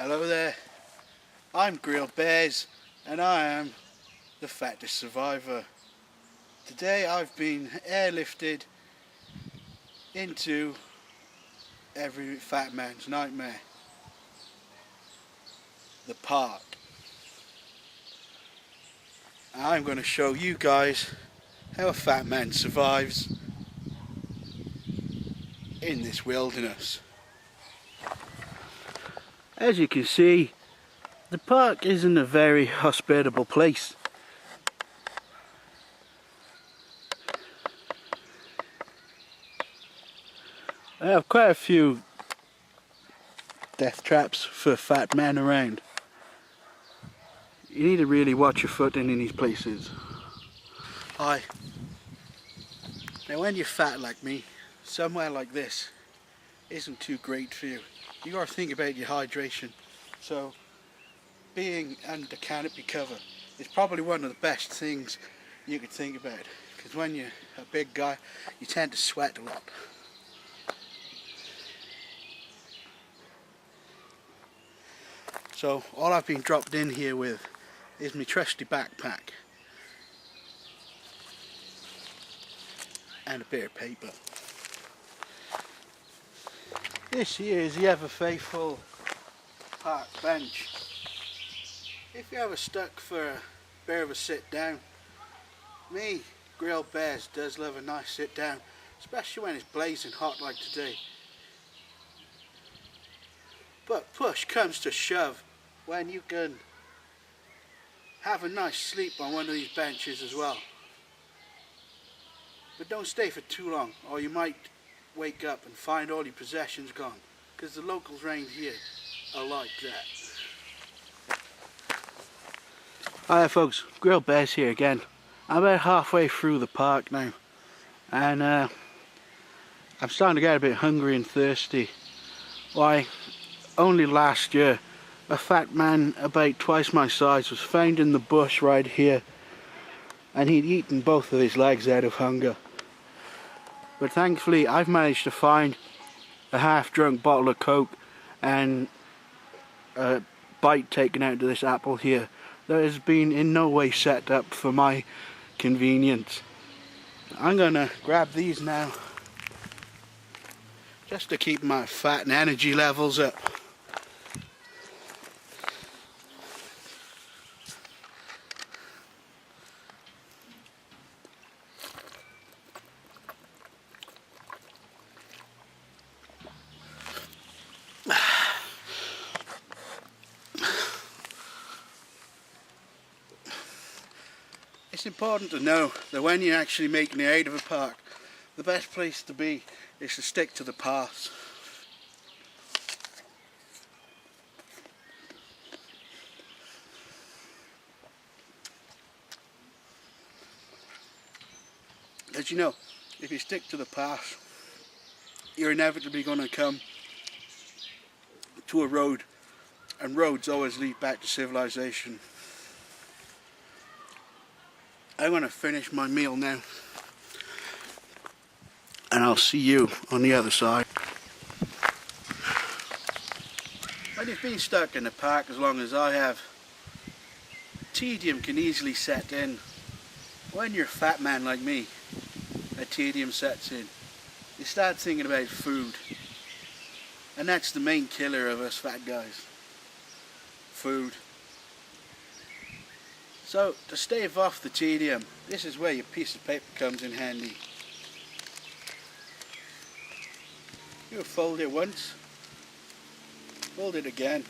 Hello there, I'm Gryll and I am the fattest survivor. Today I've been airlifted into every fat man's nightmare, the park. I'm going to show you guys how a fat man survives in this wilderness. As you can see, the park isn't a very hospitable place. I have quite a few death traps for fat men around. You need to really watch your footing in these places. Hi. Now when you're fat like me, somewhere like this isn't too great for you. You got to think about your hydration. So being under canopy cover is probably one of the best things you could think about, because when you're a big guy you tend to sweat a lot. So all I've been dropped in here with is my trusty backpack and a bit of paper. This here is the ever faithful park bench. If you're ever stuck for a bit of a sit down, me, Gryll does love a nice sit down, especially when it's blazing hot like today. But push comes to shove when you can have a nice sleep on one of these benches as well. But don't stay for too long, or you might wake up and find all your possessions gone, because the locals around here are like that. Hi folks, Gryll here again. I'm about halfway through the park now, and I'm starting to get a bit hungry and thirsty. Why, only last year a fat man about twice my size was found in the bush right here, and he'd eaten both of his legs out of hunger. But thankfully I've managed to find a half-drunk bottle of Coke and a bite taken out of this apple here that has been in no way set up for my convenience. I'm gonna grab these now just to keep my fat and energy levels up. It's important to know that when you're actually making it out of a park, the best place to be is to stick to the paths. As you know, if you stick to the path, you're inevitably going to come to a road, and roads always lead back to civilization. I'm going to finish my meal now, and I'll see you on the other side. When you've been stuck in the park as long as I have, tedium can easily set in. When you're a fat man like me, a tedium sets in. You start thinking about food, and that's the main killer of us fat guys. Food. So, to stave off the tedium, this is where your piece of paper comes in handy. You fold it once, fold it again,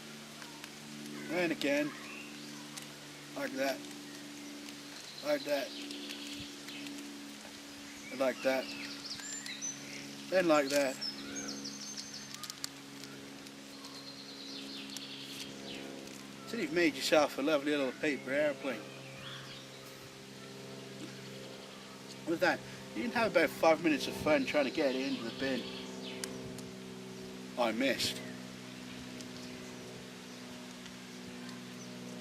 and again, like that, like that, and like that, then like that. So you've made yourself a lovely little paper airplane. With that, you can have about 5 minutes of fun trying to get it into the bin. I missed.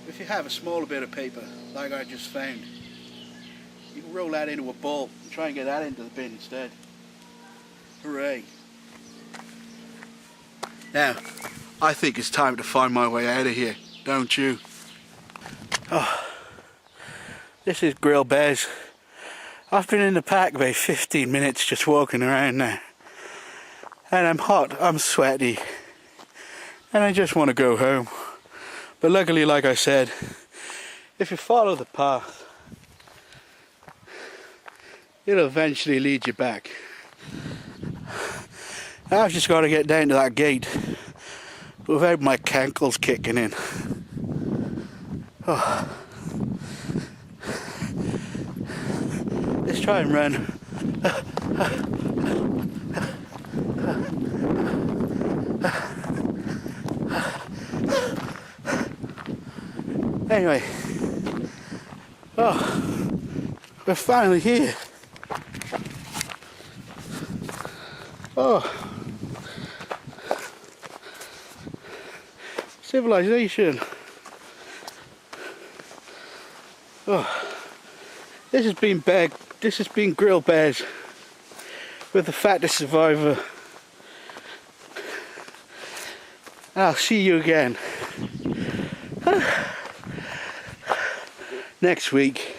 If you have a smaller bit of paper, like I just found, you can roll that into a ball and try and get that into the bin instead. Hooray. Now, I think it's time to find my way out of here, don't you? Oh, this is Gryll Bears. I've been in the park about 15 minutes just walking around now. And I'm hot, I'm sweaty. And I just want to go home. But luckily, like I said, if you follow the path, it'll eventually lead you back. I've just got to get down to that gate without my cankles kicking in. Oh. Let's try and run. Anyway, oh, we're finally here. Oh, civilization. Oh, this has been Gryll Bears with the Fattest survivor. I'll see you again next week.